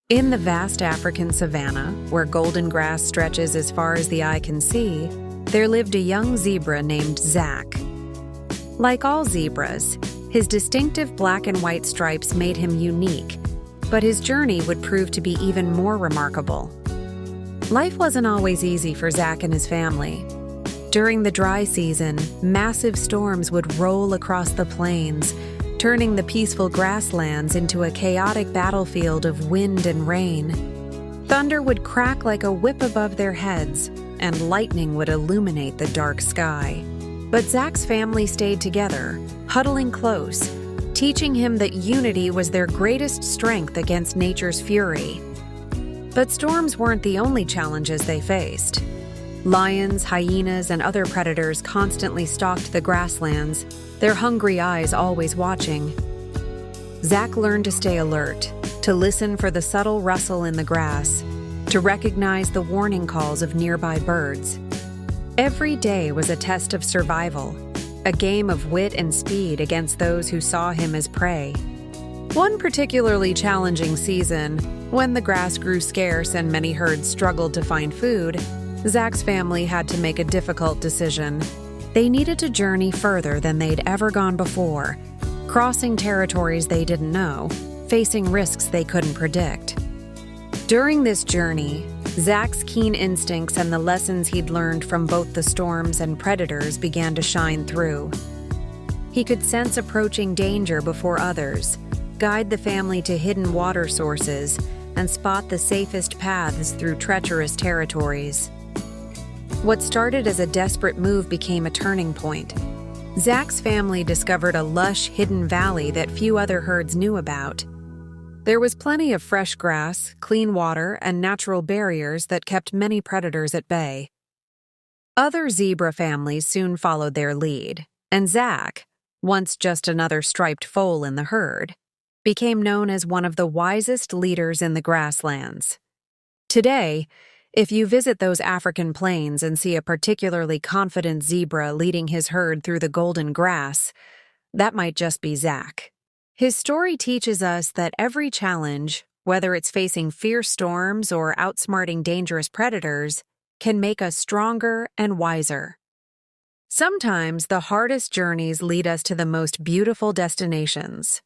In the vast African savanna, where golden grass stretches as far as the eye can see, there lived a young zebra named Zach. Like all zebras, his distinctive black and white stripes made him unique, but his journey would prove to be even more remarkable. Life wasn't always easy for Zach and his family. During the dry season, massive storms would roll across the plains, turning the peaceful grasslands into a chaotic battlefield of wind and rain. Thunder would crack like a whip above their heads, and lightning would illuminate the dark sky. But Zach's family stayed together, huddling close, teaching him that unity was their greatest strength against nature's fury. But storms weren't the only challenges they faced. Lions, hyenas, and other predators constantly stalked the grasslands, their hungry eyes always watching. Zach learned to stay alert, to listen for the subtle rustle in the grass, to recognize the warning calls of nearby birds. Every day was a test of survival, a game of wit and speed against those who saw him as prey. One particularly challenging season, when the grass grew scarce and many herds struggled to find food, Zach's family had to make a difficult decision. They needed to journey further than they'd ever gone before, crossing territories they didn't know, facing risks they couldn't predict. During this journey, Zach's keen instincts and the lessons he'd learned from both the storms and predators began to shine through. He could sense approaching danger before others, guide the family to hidden water sources, and spot the safest paths through treacherous territories. What started as a desperate move became a turning point. Zach's family discovered a lush, hidden valley that few other herds knew about. There was plenty of fresh grass, clean water, and natural barriers that kept many predators at bay. Other zebra families soon followed their lead, and Zach, once just another striped foal in the herd, became known as one of the wisest leaders in the grasslands. Today, if you visit those African plains and see a particularly confident zebra leading his herd through the golden grass, that might just be Zach. His story teaches us that every challenge, whether it's facing fierce storms or outsmarting dangerous predators, can make us stronger and wiser. Sometimes the hardest journeys lead us to the most beautiful destinations.